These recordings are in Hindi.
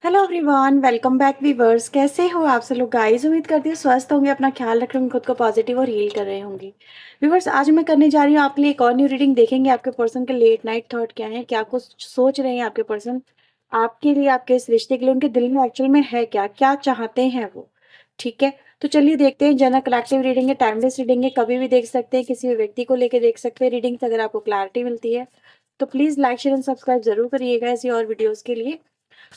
Hello everyone, welcome back viewers. कैसे हो आप सब लोग गाइस? उम्मीद करती हूँ स्वस्थ होंगे, अपना ख्याल रख रहे होंगे, खुद को पॉजिटिव और हील कर रहे होंगे। वीवर्स, आज मैं करने जा रही हूँ आपके लिए एक और न्यू रीडिंग। देखेंगे आपके पर्सन के लेट नाइट थॉट क्या है, क्या कुछ सोच रहे हैं आपके पर्सन आपके लिए, आपके इस रिश्ते के लिए। उनके दिल में एक्चुअल में है क्या, क्या चाहते हैं वो। ठीक है, तो चलिए देखते हैं। जनरल कलेक्टिव रीडिंग है, टाइमलेस रीडिंग है, कभी भी देख सकते हैं, किसी भी व्यक्ति को लेकर देख सकते हैं रीडिंग्स। अगर आपको क्लैरिटी मिलती है तो please like share and subscribe जरूर करिएगा ऐसी और वीडियोस के लिए।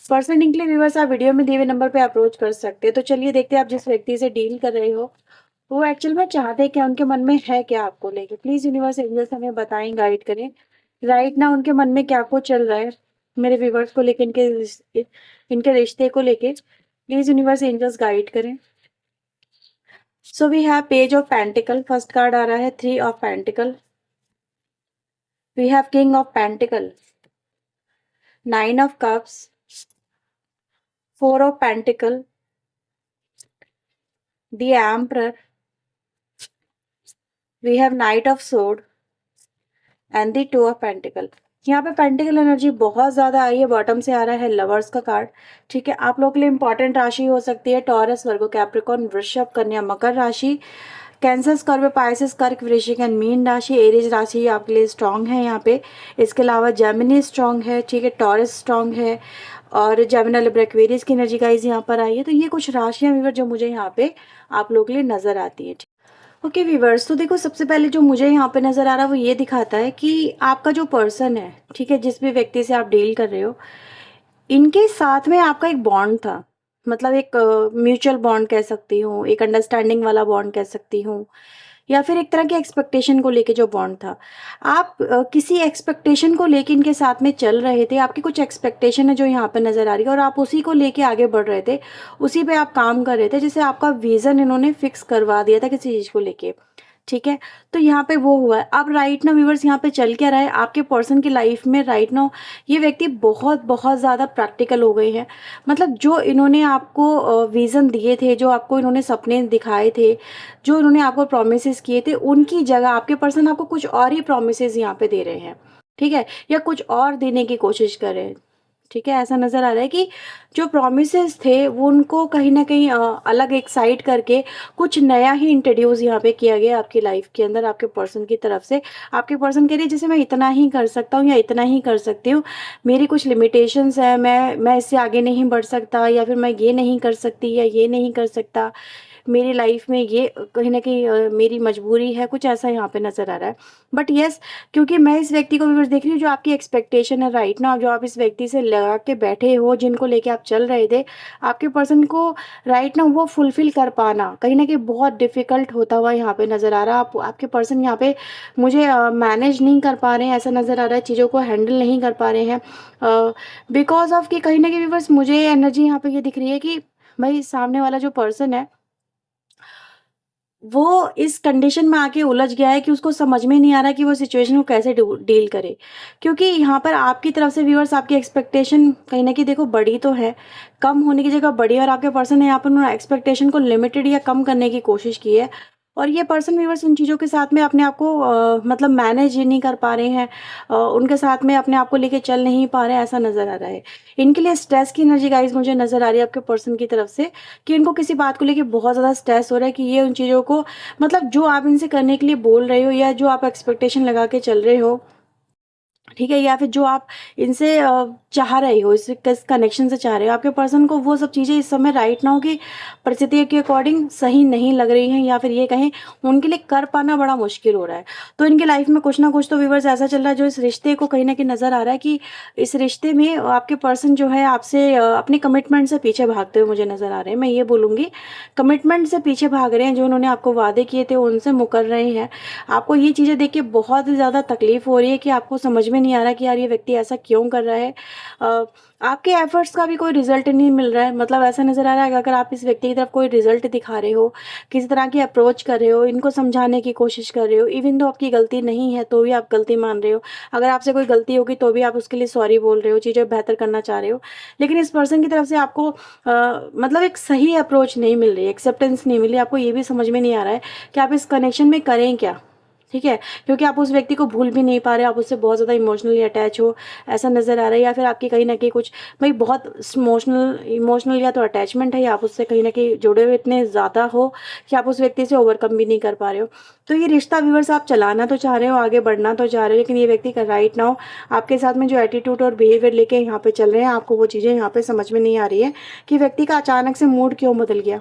पर्सनल लिंक के लिए व्यूअर्स आप वीडियो में दिए हुए नंबर पे अप्रोच कर सकते हैं। तो चलिए देखते हैं आप जिस व्यक्ति से डील कर रहे हो वो एक्चुअल में चाहते हैं क्या, उनके मन में है क्या आपको लेके। प्लीज यूनिवर्स एंजल्स हमें बताएं, गाइड करें राइट ना उनके मन में क्या कुछ चल रहा है मेरे व्यूवर्स को लेके, इनके रिश्ते को लेके। प्लीज यूनिवर्स एंजल्स गाइड करें। So we have page of pentacle, first card आ रहा है 3 of pentacle. We have king of pentacle, 9 of cups, 4 of pentacle, the emperor, we have knight of sword and the 2 of pentacle. यहाँ पे पेंटिकल एनर्जी बहुत ज्यादा आई है, बॉटम से आ रहा है लवर्स का कार्ड। ठीक है, आप लोग के लिए इंपॉर्टेंट राशि हो सकती है टॉरस, वर्गो, कैप्रिकॉर्न, वृषभ, कन्या, मकर राशि, कैंसर, स्कॉर्पियो, पाइसेस, कर्क, वृश्चिक एंड मीन राशि। एरीज राशि आपके लिए स्ट्रांग है यहाँ पे। इसके अलावा जेमिनी स्ट्रांग है, ठीक है, टॉरस स्ट्रांग है और जेमिनी, लिब्रा, एक्वेरियस की एनर्जी गाइस यहाँ पर आई है। तो ये कुछ राशियां व्यूअर जो मुझे यहाँ पे आप लोग के लिए नजर आती है। ओके वीवर्स, तो देखो सबसे पहले जो मुझे यहाँ पे नजर आ रहा है वो ये दिखाता है कि आपका जो पर्सन है, ठीक है, जिस भी व्यक्ति से आप डील कर रहे हो, इनके साथ में आपका एक बॉन्ड था। मतलब एक म्यूचुअल बॉन्ड कह सकती हूँ, एक अंडरस्टैंडिंग वाला बॉन्ड कह सकती हूँ, या फिर एक तरह की एक्सपेक्टेशन को लेके जो बॉन्ड था। आप किसी एक्सपेक्टेशन को लेके इनके साथ में चल रहे थे। आपकी कुछ एक्सपेक्टेशन है जो यहाँ पे नजर आ रही है और आप उसी को लेके आगे बढ़ रहे थे, उसी पे आप काम कर रहे थे, जैसे आपका विजन इन्होंने फिक्स करवा दिया था किसी चीज को लेके। ठीक है, तो यहाँ पे वो हुआ है। अब राइट नाउ व्यूअर्स यहाँ पे चल क्या रहा है आपके पर्सन की लाइफ में राइट नाउ, ये व्यक्ति बहुत बहुत ज़्यादा प्रैक्टिकल हो गए हैं। मतलब जो इन्होंने आपको विज़न दिए थे, जो आपको इन्होंने सपने दिखाए थे, जो इन्होंने आपको प्रोमिसेस किए थे, उनकी जगह आपके पर्सन आपको कुछ और ही प्रोमिसेस यहाँ पे दे रहे हैं। ठीक है, या कुछ और देने की कोशिश कर रहे हैं। ठीक है, ऐसा नजर आ रहा है कि जो प्रोमिसेस थे वो उनको कहीं ना कहीं अलग एक साइड करके कुछ नया ही इंट्रोड्यूस यहाँ पे किया गया आपकी लाइफ के अंदर आपके पर्सन की तरफ से। आपके पर्सन कह रही है जैसे मैं इतना ही कर सकता हूँ या इतना ही कर सकती हूँ, मेरी कुछ लिमिटेशंस है, मैं इससे आगे नहीं बढ़ सकता, या फिर मैं ये नहीं कर सकती या ये नहीं कर सकता, मेरी लाइफ में ये कहीं ना कहीं मेरी मजबूरी है, कुछ ऐसा यहाँ पे नजर आ रहा है। बट यस, क्योंकि मैं इस व्यक्ति को भी देख रही हूँ, जो आपकी एक्सपेक्टेशन है राइट ना, जो आप इस व्यक्ति से लगा के बैठे हो, जिनको लेके आप चल रहे थे, आपके पर्सन को राइट ना वो फुलफिल कर पाना कहीं ना कहीं बहुत डिफिकल्ट होता हुआ यहाँ पे नजर आ रहा है। आपके पर्सन यहाँ पे मुझे मैनेज नहीं कर पा रहे हैं, ऐसा नजर आ रहा है, चीज़ों को हैंडल नहीं कर पा रहे हैं बिकॉज ऑफ कि कहीं ना कहीं बस मुझे एनर्जी यहाँ पे ये दिख रही है कि भाई सामने वाला जो पर्सन है वो इस कंडीशन में आके उलझ गया है कि उसको समझ में नहीं आ रहा कि वो सिचुएशन को कैसे डील करे। क्योंकि यहाँ पर आपकी तरफ से व्यूअर्स आपकी एक्सपेक्टेशन कहीं ना कहीं देखो बड़ी तो है, कम होने की जगह बड़ी है, और आपके पर्सन ने यहाँ पर उन्होंने एक्सपेक्टेशन को लिमिटेड या कम करने की कोशिश की है। और ये पर्सन व्यूअर्स उन चीज़ों के साथ में अपने आप को मतलब मैनेज ही नहीं कर पा रहे हैं, उनके साथ में अपने आप को लेके चल नहीं पा रहे हैं, ऐसा नज़र आ रहा है। इनके लिए स्ट्रेस की एनर्जी गाइस मुझे नज़र आ रही है आपके पर्सन की तरफ से, कि इनको किसी बात को लेके बहुत ज़्यादा स्ट्रेस हो रहा है कि ये उन चीज़ों को, मतलब जो आप इनसे करने के लिए बोल रहे हो या जो आप एक्सपेक्टेशन लगा के चल रहे हो, ठीक है, या फिर जो आप इनसे चाह रहे हो, इस किस कनेक्शन से चाह रहे हो, आपके पर्सन को वो सब चीज़ें इस समय राइट नाउ की परिस्थिति के अकॉर्डिंग सही नहीं लग रही हैं, या फिर ये कहें उनके लिए कर पाना बड़ा मुश्किल हो रहा है। तो इनके लाइफ में कुछ ना कुछ तो व्यूअर्स ऐसा चल रहा है जो इस रिश्ते को कहीं ना कहीं नज़र आ रहा है कि इस रिश्ते में आपके पर्सन जो है आपसे अपने कमिटमेंट से पीछे भागते हुए मुझे नज़र आ रहे हैं। मैं ये बोलूँगी कमिटमेंट से पीछे भाग रहे हैं, जो उन्होंने आपको वादे किए थे उनसे मुकर रहे हैं। आपको ये चीज़ें देख के बहुत ही ज़्यादा तकलीफ हो रही है कि आपको समझ में नहीं आ रहा कि यार ये व्यक्ति ऐसा क्यों कर रहा है। आपके एफर्ट्स का भी कोई रिजल्ट नहीं मिल रहा है। मतलब ऐसा नज़र आ रहा है कि अगर आप इस व्यक्ति की तरफ कोई रिजल्ट दिखा रहे हो, किसी तरह की अप्रोच कर रहे हो, इनको समझाने की कोशिश कर रहे हो, इवन तो आपकी गलती नहीं है तो भी आप गलती मान रहे हो, अगर आपसे कोई गलती होगी तो भी आप उसके लिए सॉरी बोल रहे हो, चीज़ें बेहतर करना चाह रहे हो, लेकिन इस पर्सन की तरफ से आपको मतलब एक सही अप्रोच नहीं मिल रही, एक्सेप्टेंस नहीं मिली। आपको ये भी समझ में नहीं आ रहा है कि आप इस कनेक्शन में करें क्या। ठीक है, क्योंकि आप उस व्यक्ति को भूल भी नहीं पा रहे, आप उससे बहुत ज़्यादा इमोशनली अटैच हो, ऐसा नज़र आ रहा है। या फिर आपकी कहीं न कहीं कुछ भाई बहुत इमोशनल या तो अटैचमेंट है, या आप उससे कहीं न कहीं जुड़े हुए इतने ज़्यादा हो कि आप उस व्यक्ति से ओवरकम भी नहीं कर पा रहे हो। तो ये रिश्ता व्यूअर्स आप चलाना तो चाह रहे हो, आगे बढ़ना तो चाह रहे हो, लेकिन ये व्यक्ति का राइट नाउ आपके साथ में जो एटीट्यूड और बिहेवियर लेके यहाँ पे चल रहे हैं, आपको वो चीज़ें यहाँ पे समझ में नहीं आ रही है कि व्यक्ति का अचानक से मूड क्यों बदल गया।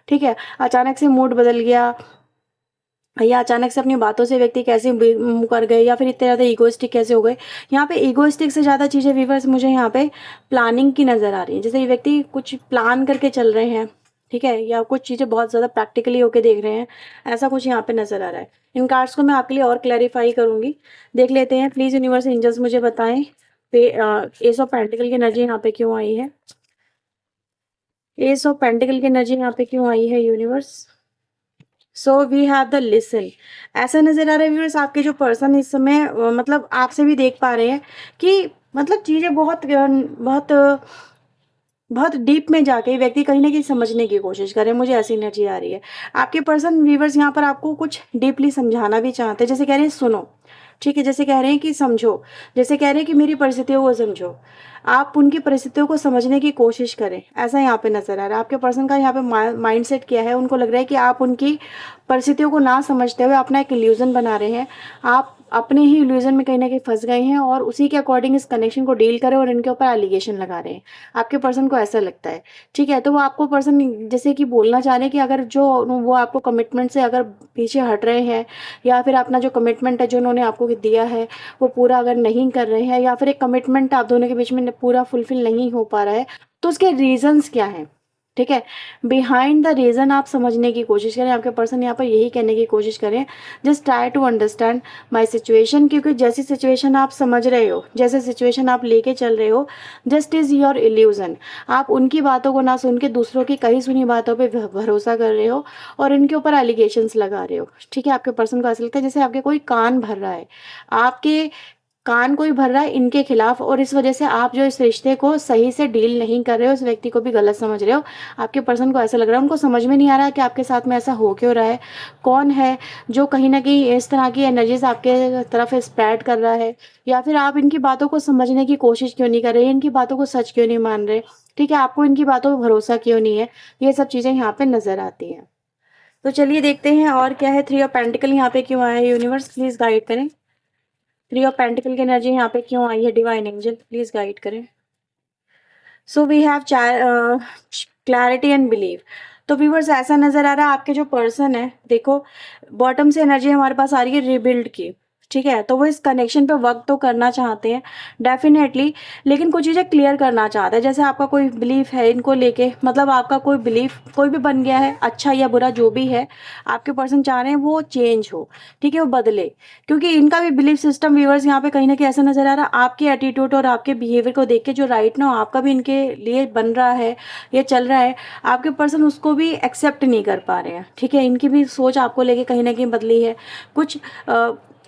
ठीक है, अचानक से मूड बदल गया, या अचानक से अपनी बातों से व्यक्ति कैसे मुँह कर गए, या फिर इतने ज़्यादा ईगोइस्टिक कैसे हो गए। यहाँ पे ईगोइस्टिक से ज़्यादा चीज़ें व्यूअर्स मुझे यहाँ पे प्लानिंग की नज़र आ रही है। जैसे ये व्यक्ति कुछ प्लान करके चल रहे हैं, ठीक है, या कुछ चीज़ें बहुत ज़्यादा प्रैक्टिकली होके देख रहे हैं, ऐसा कुछ यहाँ पे नज़र आ रहा है। इन कार्ड्स को मैं आपके लिए और क्लैरिफाई करूँगी, देख लेते हैं। प्लीज़ यूनिवर्स एंजल्स मुझे बताएं एस ऑफ पेंटिकल की एनर्जी यहाँ पे क्यों आई है, एस ऑफ पेंटिकल की एनर्जी यहाँ पे क्यों आई है universe. So we have the listen. ऐसा नज़र आ रहा है व्यूअर्स, आपके जो पर्सन इस समय मतलब आपसे भी देख पा रहे हैं कि मतलब चीज़ें बहुत बहुत डीप में जाके व्यक्ति कहीं ना कहीं समझने की कोशिश करे, मुझे ऐसी एनर्जी आ रही है। आपके पर्सन व्यूवर्स यहाँ पर आपको कुछ डीपली समझाना भी चाहते हैं, जैसे कह रहे हैं सुनो, ठीक है, जैसे कह रहे हैं कि समझो, जैसे कह रहे हैं कि मेरी परिस्थितियों को समझो, आप उनकी परिस्थितियों को समझने की कोशिश करें, ऐसा यहाँ पे नजर आ रहा है। आपके पर्सन का यहाँ पे माइंड सेट क्या है, उनको लग रहा है कि आप उनकी परिस्थितियों को ना समझते हुए अपना एक इल्यूजन बना रहे हैं, आप अपने ही इल्यूजन में कहीं ना कहीं फंस गए हैं, और उसी के अकॉर्डिंग इस कनेक्शन को डील करें और इनके ऊपर एलिगेशन लगा रहे हैं। आपके पर्सन को ऐसा लगता है, ठीक है। तो वो आपको पर्सन जैसे कि बोलना चाह रहे हैं कि अगर जो वो आपको कमिटमेंट से अगर पीछे हट रहे हैं, या फिर अपना जो कमिटमेंट है जो उन्होंने आपको दिया है वो पूरा अगर नहीं कर रहे हैं, या फिर एक कमिटमेंट आप दोनों के बीच में पूरा फुलफिल नहीं हो पा रहा है, तो उसके रीजंस क्या हैं, ठीक है। बिहाइंड द रीजन आप समझने की कोशिश करें। आपके पर्सन यहाँ पर यही कहने की कोशिश करें, just try to understand my situation, क्योंकि जैसी सिचुएशन आप समझ रहे हो, जैसे सिचुएशन आप लेके चल रहे हो, जस्ट इज योर इल्यूजन। आप उनकी बातों को ना सुन के दूसरों की कही सुनी बातों पे भरोसा कर रहे हो और इनके ऊपर एलिगेशंस लगा रहे हो, ठीक है। आपके पर्सन को ऐसा लगता है जैसे आपके कोई कान भर रहा है, आपके कान कोई भर रहा है इनके खिलाफ, और इस वजह से आप जो इस रिश्ते को सही से डील नहीं कर रहे हो, उस व्यक्ति को भी गलत समझ रहे हो। आपके पर्सन को ऐसा लग रहा है, उनको समझ में नहीं आ रहा कि आपके साथ में ऐसा हो क्यों रहा है, कौन है जो कहीं ना कहीं इस तरह की एनर्जीज आपके तरफ स्प्रेड कर रहा है, या फिर आप इनकी बातों को समझने की कोशिश क्यों नहीं कर रहे, इनकी बातों को सच क्यों नहीं मान रहे, ठीक है, आपको इनकी बातों पर भरोसा क्यों नहीं है। ये सब चीज़ें यहाँ पे नजर आती हैं। तो चलिए देखते हैं और क्या है। थ्री ऑफ पेंटिकल यहाँ पे क्यों आया है, यूनिवर्स प्लीज गाइड करें। थ्री ऑफ पेंटिकल की एनर्जी यहाँ पे क्यों आई है, डिवाइन एंजल प्लीज गाइड करें। So we have clarity and believe. तो व्यूवर्स ऐसा नजर आ रहा है आपके जो पर्सन है, देखो बॉटम से एनर्जी हमारे पास आ रही है रिबिल्ड की, ठीक है। तो वो इस कनेक्शन पे वर्क तो करना चाहते हैं डेफिनेटली, लेकिन कुछ चीज़ें क्लियर करना चाहते हैं। जैसे आपका कोई बिलीफ है इनको लेके, मतलब आपका कोई बिलीफ कोई भी बन गया है, अच्छा या बुरा जो भी है, आपके पर्सन चाह रहे हैं वो चेंज हो, ठीक है, वो बदले, क्योंकि इनका भी बिलीफ सिस्टम व्यूअर्स यहाँ पे कहीं ना कहीं ऐसा नजर आ रहा है आपके एटीट्यूड और आपके बिहेवियर को देख के, जो राइट ना आपका भी इनके लिए बन रहा है, ये चल रहा है, आपके पर्सन उसको भी एक्सेप्ट नहीं कर पा रहे हैं, ठीक है। इनकी भी सोच आपको लेके कहीं ना कहीं बदली है। कुछ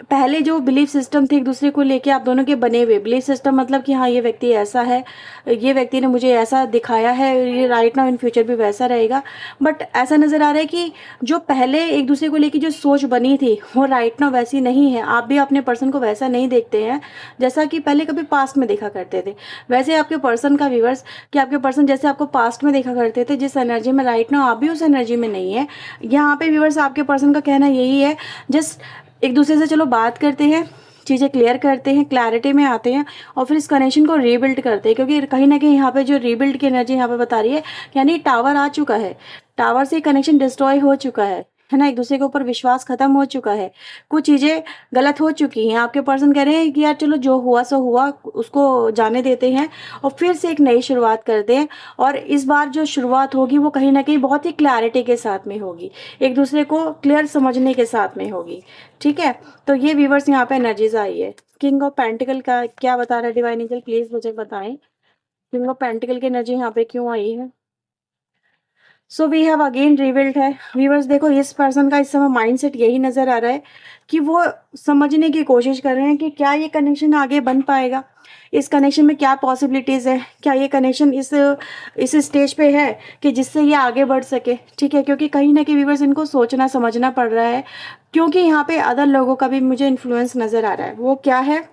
पहले जो बिलीफ सिस्टम थे एक दूसरे को लेके आप दोनों के बने हुए बिलीफ सिस्टम, मतलब कि हाँ ये व्यक्ति ऐसा है, ये व्यक्ति ने मुझे ऐसा दिखाया है, ये राइट नाउ इन फ्यूचर भी वैसा रहेगा, बट ऐसा नज़र आ रहा है कि जो पहले एक दूसरे को लेके जो सोच बनी थी वो राइट नाउ वैसी नहीं है। आप भी अपने पर्सन को वैसा नहीं देखते हैं जैसा कि पहले कभी पास्ट में देखा करते थे, वैसे आपके पर्सन का व्यूअर्स कि आपके पर्सन जैसे आपको पास्ट में देखा करते थे, जिस एनर्जी में राइट नाउ आप भी उस एनर्जी में नहीं है। यहाँ पे व्यूअर्स आपके पर्सन का कहना यही है, जस्ट एक दूसरे से चलो बात करते हैं, चीज़ें क्लियर करते हैं, क्लैरिटी में आते हैं, और फिर इस कनेक्शन को रीबिल्ड करते हैं, क्योंकि कहीं ना कहीं यहाँ पे जो रीबिल्ड की एनर्जी यहाँ पे बता रही है, यानी टावर आ चुका है, टावर से कनेक्शन डिस्ट्रॉय हो चुका है ना, एक दूसरे के ऊपर विश्वास खत्म हो चुका है, कुछ चीज़ें गलत हो चुकी हैं। आपके पर्सन कह रहे हैं कि यार चलो जो हुआ सो हुआ, उसको जाने देते हैं और फिर से एक नई शुरुआत करते हैं, और इस बार जो शुरुआत होगी वो कहीं ना कहीं बहुत ही क्लैरिटी के साथ में होगी, एक दूसरे को क्लियर समझने के साथ में होगी, ठीक है। तो ये व्यूवर्स यहाँ पे एनर्जीज आई है। किंग ऑफ पेंटिकल का क्या बता रहा है डिवाइन एंजल, प्लीज मुझे बताएं किंग ऑफ पेंटिकल की एनर्जी यहाँ पे क्यों आई है। So we have again revealed है व्यूअर्स। देखो इस पर्सन का इस समय माइंडसेट यही नज़र आ रहा है कि वो समझने की कोशिश कर रहे हैं कि क्या ये कनेक्शन आगे बन पाएगा, इस कनेक्शन में क्या पॉसिबिलिटीज़ है, क्या ये कनेक्शन इस स्टेज पे है कि जिससे ये आगे बढ़ सके। ठीक है, क्योंकि कहीं ना कहीं व्यूअर्स इनको सोचना समझना पड़ रहा है, क्योंकि यहाँ पे अदर लोगों का भी मुझे इन्फ्लुएंस नज़र आ रहा है। वो क्या है,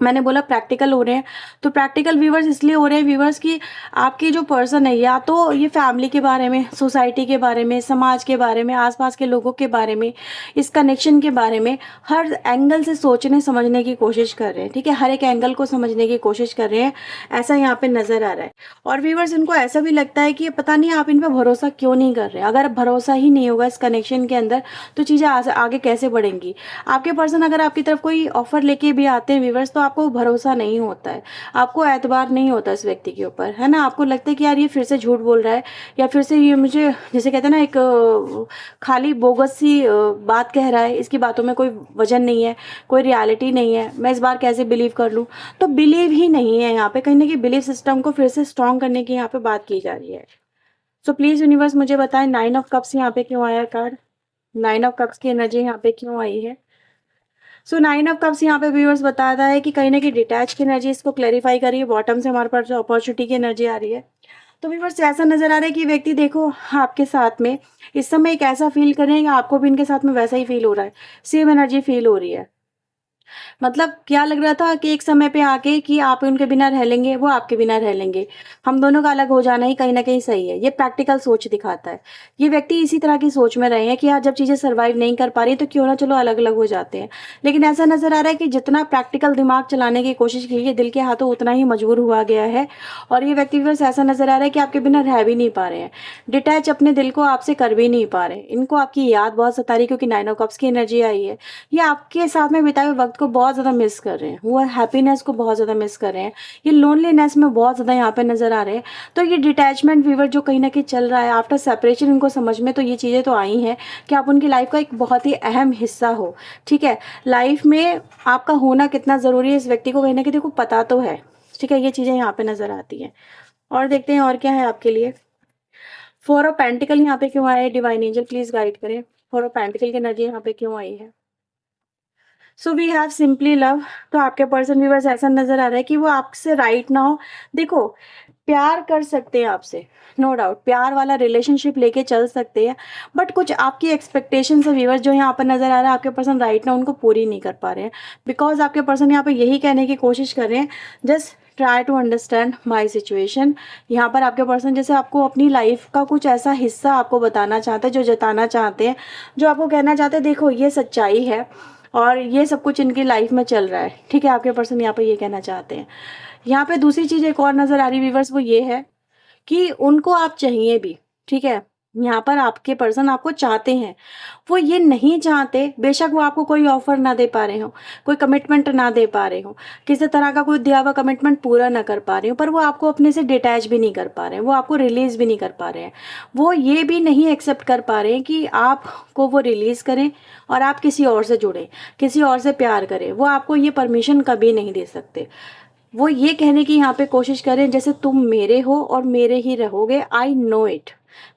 मैंने बोला प्रैक्टिकल हो रहे हैं, तो प्रैक्टिकल व्यूवर्स इसलिए हो रहे हैं व्यूवर्स कि आपकी जो पर्सन है या तो ये फैमिली के बारे में, सोसाइटी के बारे में, समाज के बारे में, आसपास के लोगों के बारे में, इस कनेक्शन के बारे में हर एंगल से सोचने समझने की कोशिश कर रहे हैं। ठीक है, हर एक एंगल को समझने की कोशिश कर रहे हैं, ऐसा यहाँ पे नज़र आ रहा है। और व्यूवर्स इनको ऐसा भी लगता है कि पता नहीं आप इन पर भरोसा क्यों नहीं कर रहे। अगर भरोसा ही नहीं होगा इस कनेक्शन के अंदर तो चीज़ें आगे कैसे बढ़ेंगी। आपके पर्सन अगर आपकी तरफ कोई ऑफर लेके भी आते हैं व्यूवर्स, तो आपको भरोसा नहीं होता है, आपको एतबार नहीं होता इस व्यक्ति के ऊपर, है ना। आपको लगता है कि यार ये फिर से झूठ बोल रहा है, या फिर से ये मुझे जैसे कहते हैं ना एक खाली बोगस सी बात कह रहा है, इसकी बातों में कोई वजन नहीं है, कोई रियलिटी नहीं है, मैं इस बार कैसे बिलीव कर लूँ। तो बिलीव ही नहीं है यहाँ पे, कहीं ना कहीं बिलीव सिस्टम को फिर से स्ट्रॉन्ग करने की यहाँ पे बात की जा रही है। सो प्लीज़ यूनिवर्स मुझे बताएं 9 ऑफ कप्स यहाँ पे क्यों आया कार्ड, 9 ऑफ कप्स की एनर्जी यहाँ पे क्यों आई है। सो 9 ऑफ कप्स यहाँ पे व्यूअर्स बताता है कि कहीं ना कहीं डिटैच की एनर्जी इसको क्लैरिफाई करिए। बॉटम से हमारे पास जो अपॉर्चुनिटी की एनर्जी आ रही है, तो व्यूअर्स ऐसा नजर आ रहा है कि व्यक्ति देखो आपके साथ में इस समय एक ऐसा फील कर रहे हैं कि आपको भी इनके साथ में वैसा ही फील हो रहा है, सेम एनर्जी फील हो रही है। मतलब क्या लग रहा था कि एक समय पे आके कि आप उनके बिना रह लेंगे, वो आपके बिना रह लेंगे, हम दोनों का अलग हो जाना ही कहीं ना कहीं सही है। ये प्रैक्टिकल सोच दिखाता है। ये व्यक्ति इसी तरह की सोच में रहे हैं कि यार जब चीज़ें सर्वाइव नहीं कर पा रही तो क्यों ना चलो अलग अलग हो जाते हैं। लेकिन ऐसा नजर आ रहा है कि जितना प्रैक्टिकल दिमाग चलाने की कोशिश की है दिल के हाथों उतना ही मजबूर हुआ गया है। और ये व्यक्ति बस ऐसा नजर आ रहा है कि आपके बिना रह भी नहीं पा रहे हैं, डिटैच अपने दिल को आपसे कर भी नहीं पा रहे हैं। इनको आपकी याद बहुत सता रही है क्योंकि 9 ऑफ कप्स की एनर्जी आई है। ये आपके साथ में बिताए हुए वक्त को बहुत ज़्यादा मिस कर रहे हैं, वो हैप्पीनेस को बहुत ज़्यादा मिस कर रहे हैं, ये लोनलीनेस में बहुत ज़्यादा यहाँ पे नज़र आ रहे हैं। तो ये डिटैचमेंट फीवर जो कहीं ना कहीं चल रहा है आफ्टर सेपरेशन, इनको समझ में तो ये चीज़ें तो आई हैं कि आप उनकी लाइफ का एक बहुत ही अहम हिस्सा हो। ठीक है, लाइफ में आपका होना कितना ज़रूरी है इस व्यक्ति को कहीं ना कहीं देखो पता तो है। ठीक है, ये चीज़ें यहाँ पे नज़र आती हैं। और देखते हैं और क्या है आपके लिए। 4 ऑफ पेंटिकल यहाँ पे क्यों आया है, डिवाइन एंजल प्लीज गाइड करें। 4 ऑफ पेंटिकल की एनर्जी यहाँ पे क्यों आई है। So we have simply love. तो आपके पर्सन व्यूवर्स ऐसा नजर आ रहा है कि वो आपसे राइट ना हो, देखो प्यार कर सकते हैं आपसे, नो डाउट प्यार वाला रिलेशनशिप लेके चल सकते हैं, बट कुछ आपकी एक्सपेक्टेशंस है व्यूवर्स जो यहाँ पर नजर आ रहा है आपके पर्सन राइट ना उनको पूरी नहीं कर पा रहे हैं। बिकॉज आपके पर्सन यहाँ पे यही कहने की कोशिश कर रहे हैं, just try to understand my situation. यहाँ पर आपके पर्सन जैसे आपको अपनी लाइफ का कुछ ऐसा हिस्सा आपको बताना चाहते हैं, जो जताना चाहते हैं, जो आपको कहना चाहते हैं देखो ये सच्चाई है और ये सब कुछ इनकी लाइफ में चल रहा है। ठीक है, आपके पर्सन यहाँ पे ये कहना चाहते हैं। यहाँ पे दूसरी चीज एक और नजर आ रही व्यूवर्स, वो ये है कि उनको आप चाहिए भी। ठीक है, यहाँ पर आपके पर्सन आपको चाहते हैं, वो ये नहीं चाहते बेशक वो आपको कोई ऑफर ना दे पा रहे हो, कोई कमिटमेंट ना दे पा रहे हो, किसी तरह का कोई दिया हुआ कमिटमेंट पूरा ना कर पा रहे हो, पर वो आपको अपने से डिटैच भी नहीं कर पा रहे हैं, वो आपको रिलीज भी नहीं कर पा रहे हैं। वो ये भी नहीं एक्सेप्ट कर पा रहे हैं कि आपको वो रिलीज करें और आप किसी और से जुड़ें, किसी और से प्यार करें। वो आपको ये परमिशन कभी नहीं दे सकते। वो ये कहने की यहाँ पे कोशिश करें जैसे तुम मेरे हो और मेरे ही रहोगे, आई नो इट,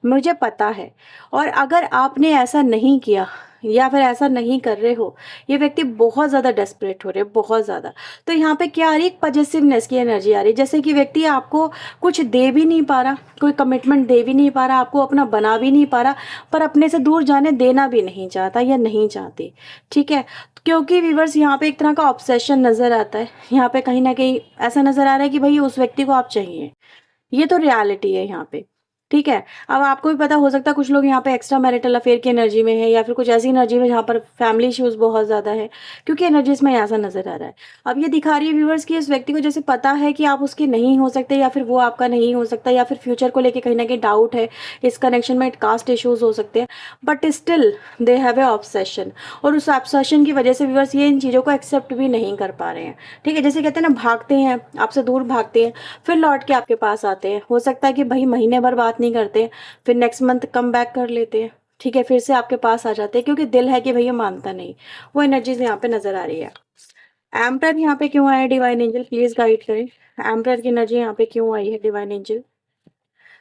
मुझे पता है। और अगर आपने ऐसा नहीं किया या फिर ऐसा नहीं कर रहे हो, ये व्यक्ति बहुत ज़्यादा डेस्परेट हो रहे हैं, बहुत ज़्यादा। तो यहाँ पे क्या आ रही है, एक पॉजिटिवनेस की एनर्जी आ रही है, जैसे कि व्यक्ति आपको कुछ दे भी नहीं पा रहा, कोई कमिटमेंट दे भी नहीं पा रहा, आपको अपना बना भी नहीं पा रहा, पर अपने से दूर जाने देना भी नहीं चाहता या नहीं चाहती। ठीक है, क्योंकि व्यूवर्स यहाँ पे एक तरह का ऑब्सेशन नज़र आता है, यहाँ पे कहीं ना कहीं ऐसा नज़र आ रहा है कि भाई उस व्यक्ति को आप चाहिए, ये तो रियलिटी है यहाँ पे। ठीक है, अब आपको भी पता हो सकता है कुछ लोग यहाँ पे एक्स्ट्रा मैरिटल अफेयर की एनर्जी में है या फिर कुछ ऐसी एनर्जी में जहाँ पर फैमिली इश्यूज बहुत ज़्यादा है, क्योंकि एनर्जीज में ऐसा नज़र आ रहा है। अब ये दिखा रही है व्यूवर्स कि इस व्यक्ति को जैसे पता है कि आप उसके नहीं हो सकते या फिर वो आपका नहीं हो सकता, या फिर फ्यूचर को लेके कहीं ना कहीं डाउट है, इस कनेक्शन में कास्ट इश्यूज हो सकते हैं, but still they have a obsession. और उस ऑब्सेशन की वजह से व्यूवर्स ये इन चीज़ों को एक्सेप्ट भी नहीं कर पा रहे हैं। ठीक है, जैसे कहते हैं ना भागते हैं, आपसे दूर भागते हैं, फिर लौट के आपके पास आते हैं। हो सकता है कि भाई महीने भर बात नहीं करते, फिर नेक्स्ट मंथ कम बैक कर लेते हैं। ठीक है, फिर से आपके पास आ जाते हैं क्योंकि दिल है कि भैया मानता नहीं। वो एनर्जीज यहाँ पे नजर आ रही है। एम्पर यहाँ पे क्यों आया डिवाइन एंजल, प्लीज गाइड करें। एम्पर की एनर्जी यहाँ पे क्यों आई है डिवाइन एंजल।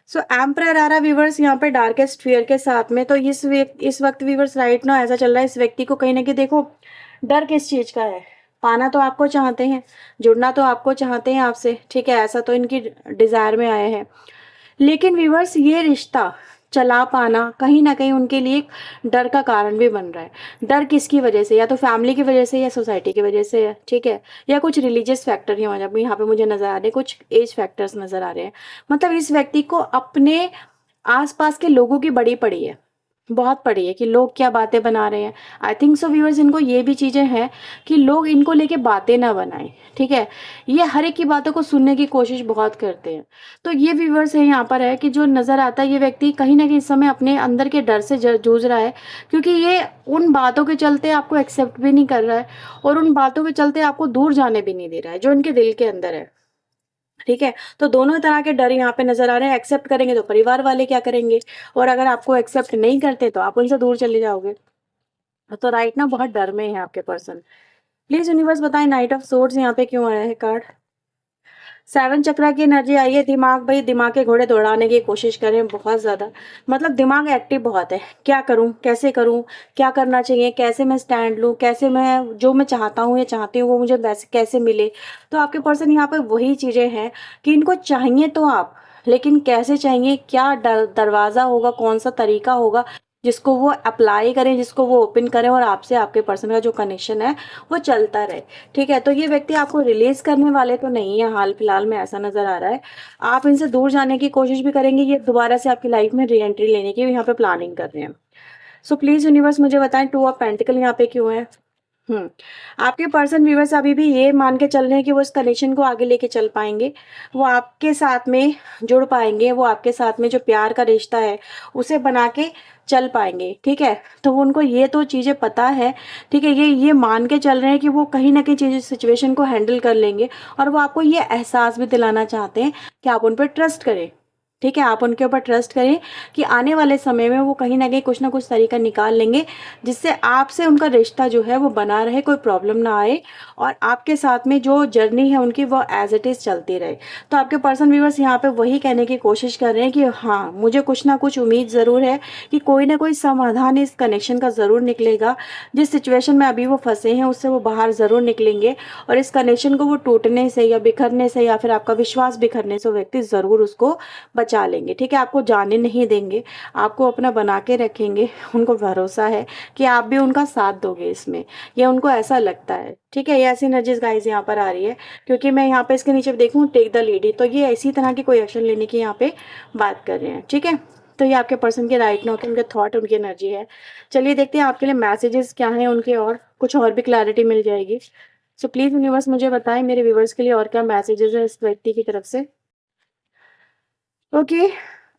सो एम्परर आ रहा व्यूवर्स यहाँ पे डार्केस्ट फियर के साथ में। तो इस वक्त व्यूवर्स राइट ना ऐसा चल रहा है, इस व्यक्ति को कहीं ना कहीं देखो डर किस चीज का है, पाना तो आपको चाहते हैं, जुड़ना तो आपको चाहते हैं आपसे, ठीक है, ऐसा तो इनकी डिजायर में आए हैं। लेकिन व्यूवर्स ये रिश्ता चला पाना कहीं ना कहीं उनके लिए एक डर का कारण भी बन रहा है। डर किसकी वजह से, या तो फैमिली की वजह से या सोसाइटी की वजह से है, ठीक है, या कुछ रिलीजियस फैक्टर ही यहाँ पे मुझे नजर आ रहे हैं, कुछ एज फैक्टर्स नजर आ रहे हैं। मतलब इस व्यक्ति को अपने आसपास के लोगों की बड़ी पड़ी है, बहुत पड़ी है कि लोग क्या बातें बना रहे हैं। आई थिंक सो व्यूअर्स इनको ये भी चीज़ें हैं कि लोग इनको लेके बातें ना बनाएं, ठीक है, ये हर एक की बातों को सुनने की कोशिश बहुत करते हैं। तो ये व्यूअर्स है यहाँ पर है कि जो नज़र आता है ये व्यक्ति कहीं ना कहीं इस समय अपने अंदर के डर से जूझ रहा है, क्योंकि ये उन बातों के चलते आपको एक्सेप्ट भी नहीं कर रहा है और उन बातों के चलते आपको दूर जाने भी नहीं दे रहा है जो इनके दिल के अंदर है, ठीक है। तो दोनों तरह के डर यहाँ पे नजर आ रहे हैं। एक्सेप्ट करेंगे तो परिवार वाले क्या करेंगे, और अगर आपको एक्सेप्ट नहीं करते तो आप उनसे दूर चले जाओगे। तो राइट ना बहुत डर में है आपके पर्सन। प्लीज यूनिवर्स बताएं नाइट ऑफ सोर्ड्स यहाँ पे क्यों आया है कार्ड। सेवन चक्रा की एनर्जी आई है। दिमाग, भाई दिमाग के घोड़े दौड़ाने की कोशिश करें बहुत ज्यादा, मतलब दिमाग एक्टिव बहुत है, क्या करूं, कैसे करूं, क्या करना चाहिए, कैसे मैं स्टैंड लूं, कैसे मैं जो मैं चाहता हूं या चाहती हूँ वो मुझे वैसे कैसे मिले। तो आपके पर्सन यहाँ पे वही चीजें हैं कि इनको चाहिए तो आप, लेकिन कैसे चाहिए, क्या दरवाजा होगा, कौन सा तरीका होगा जिसको वो अप्लाई करें, जिसको वो ओपन करें और आपसे आपके पर्सन का जो कनेक्शन है वो चलता रहे, ठीक है। तो ये व्यक्ति आपको रिलीज करने वाले तो नहीं है हाल फिलहाल में, ऐसा नजर आ रहा है। आप इनसे दूर जाने की कोशिश भी करेंगे, ये दोबारा से आपकी लाइफ में री एंट्री लेने की भी यहाँ पे प्लानिंग कर रहे हैं। सो प्लीज यूनिवर्स मुझे बताएं टू ऑफ पेंटिकल यहाँ पे क्यों है। आपके पर्सन व्यूवर्स अभी भी ये मान के चल रहे हैं कि वो इस कनेक्शन को आगे लेके चल पाएंगे, वो आपके साथ में जुड़ पाएंगे, वो आपके साथ में जो प्यार का रिश्ता है उसे बना के चल पाएंगे, ठीक है। तो वो उनको ये तो चीज़ें पता है, ठीक है, ये मान के चल रहे हैं कि वो कहीं ना कहीं चीज़ सिचुएशन को हैंडल कर लेंगे, और वो आपको ये एहसास भी दिलाना चाहते हैं कि आप उन पर ट्रस्ट करें, ठीक है, आप उनके ऊपर ट्रस्ट करें कि आने वाले समय में वो कहीं ना कहीं कुछ ना कुछ तरीका निकाल लेंगे जिससे आपसे उनका रिश्ता जो है वो बना रहे, कोई प्रॉब्लम ना आए, और आपके साथ में जो जर्नी है उनकी वो एज इट इज़ चलती रहे। तो आपके पर्सन व्यूवर्स यहाँ पे वही कहने की कोशिश कर रहे हैं कि हाँ मुझे कुछ ना कुछ उम्मीद ज़रूर है कि कोई ना कोई समाधान इस कनेक्शन का ज़रूर निकलेगा। जिस सिचुएशन में अभी वो फंसे हैं उससे वो बाहर ज़रूर निकलेंगे, और इस कनेक्शन को वो टूटने से या बिखरने से या फिर आपका विश्वास बिखरने से वो व्यक्ति ज़रूर उसको बचा लेंगे, ठीक है, आपको जाने नहीं देंगे, आपको अपना बना के रखेंगे। उनको भरोसा है कि आप भी उनका साथ दोगे इसमें, ये उनको ऐसा लगता है, ठीक है। ये ऐसी एनर्जीज गाइस यहाँ पर आ रही है, क्योंकि मैं यहाँ पे इसके नीचे देखूँ टेक द लीड, तो ये इसी तरह की कोई एक्शन लेने की यहाँ पे बात कर रहे हैं, ठीक है। तो ये आपके पर्सन के राइट नाउ के उनके थॉट, उनकी एनर्जी है। चलिए देखते हैं आपके लिए मैसेजेस क्या हैं उनके, और कुछ और भी क्लैरिटी मिल जाएगी। सो प्लीज यूनिवर्स मुझे बताएं मेरे व्यूवर्स के लिए और क्या मैसेजेस है इस व्यक्ति की तरफ से। Okay,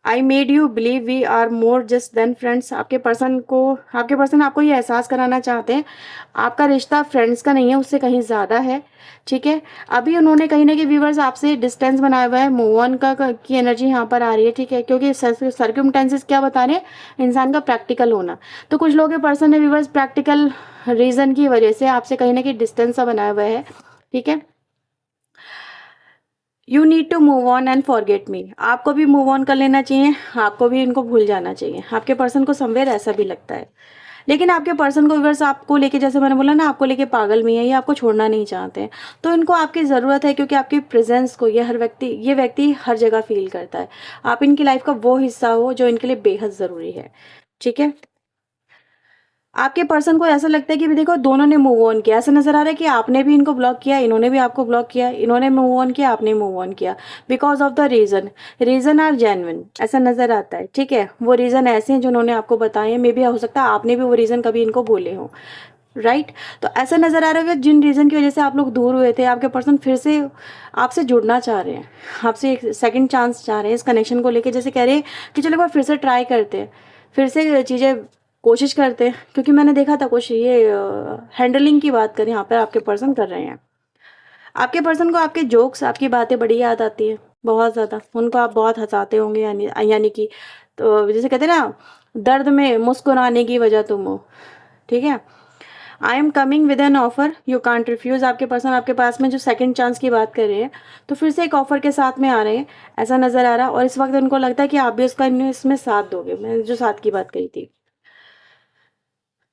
I made you believe we are more just than friends. आपके पर्सन आपको ये एहसास कराना चाहते हैं आपका रिश्ता फ्रेंड्स का नहीं है, उससे कहीं ज़्यादा है, ठीक है। अभी उन्होंने कहीं ना कहीं व्यूवर्स आपसे डिस्टेंस बनाया हुआ है, मूव ऑन की एनर्जी यहाँ पर आ रही है, ठीक है, क्योंकि सर्क्यूमटेंसेस क्या बता रहे हैं, इंसान का प्रैक्टिकल होना। तो कुछ लोगों के पर्सन है व्यूवर्स प्रैक्टिकल रीज़न की वजह से आपसे कहीं ना कहीं डिस्टेंस सा बनाया हुआ है, ठीक है। You need to move on and forget me. आपको भी मूव ऑन कर लेना चाहिए, आपको भी इनको भूल जाना चाहिए। आपके पर्सन को समवेयर ऐसा भी लगता है, लेकिन आपके पर्सन को व्यूअर्स आपको लेके, जैसे मैंने बोला ना, आपको लेके पागल भी है, ये आपको छोड़ना नहीं चाहते हैं। तो इनको आपकी ज़रूरत है, क्योंकि आपकी प्रेजेंस को ये व्यक्ति हर जगह फील करता है। आप इनकी लाइफ का वो हिस्सा हो जो इनके लिए बेहद ज़रूरी है, ठीक है। आपके पर्सन को ऐसा लगता है कि भी देखो दोनों ने मूव ऑन किया, ऐसा नजर आ रहा है कि आपने भी इनको ब्लॉक किया, इन्होंने भी आपको ब्लॉक किया, इन्होंने मूव ऑन किया, आपने मूव ऑन किया, because of the reason are genuine, ऐसा नजर आता है, ठीक है। वो रीजन ऐसे हैं जो उन्होंने आपको बताए हैं, मे भी हो सकता है आपने भी वो रीजन कभी इनको बोले हो, राइट। तो ऐसा नजर आ रहा है जिन रीजन की वजह से आप लोग दूर हुए थे, आपके पर्सन फिर से आपसे जुड़ना चाह रहे हैं, आपसे एक सेकंड चांस चाह रहे हैं इस कनेक्शन को लेके, जैसे कह रहे हैं कि चलो एक बार फिर से ट्राई करते हैं, फिर से चीज़ें कोशिश करते हैं। क्योंकि मैंने देखा था कुछ ये हैंडलिंग की बात करें यहाँ पर आपके पर्सन कर रहे हैं। आपके पर्सन को आपके जोक्स, आपकी बातें बड़ी याद आती है, बहुत ज़्यादा। उनको आप बहुत हंसाते होंगे, यानी कि तो जैसे कहते हैं ना, दर्द में मुस्कुराने की वजह तुम हो, ठीक है। I am coming with an offer you can't refuse, आपके पर्सन आपके पास में जो सेकंड चांस की बात कर रहे हैं, तो फिर से एक ऑफर के साथ में आ रहे हैं, ऐसा नजर आ रहा है। और इस वक्त उनको लगता है कि आप भी उसका इसमें साथ दोगे, मैंने जो साथ की बात कही थी।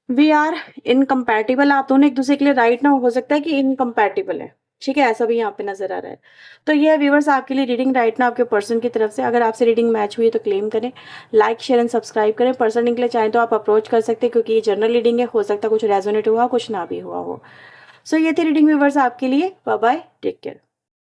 वी आर इनकम्पैटिबल, आप दोनों एक दूसरे के लिए राइट ना हो सकता है कि इनकम्पैटिबल है, ठीक है, ऐसा भी यहाँ पे नजर आ रहा है। तो ये व्यूवर्स आपके लिए रीडिंग राइट ना आपके पर्सन की तरफ से। अगर आपसे रीडिंग मैच हुई है तो क्लेम करें, लाइक शेयर एंड सब्सक्राइब करें। पर्सन के लिए चाहें तो आप अप्रोच कर सकते हैं, क्योंकि ये जनरल रीडिंग है, हो सकता है कुछ रेजोनेट हुआ कुछ ना भी हुआ हो। सो ये थी रीडिंग व्यूवर्स आपके लिए। Bye bye, take care.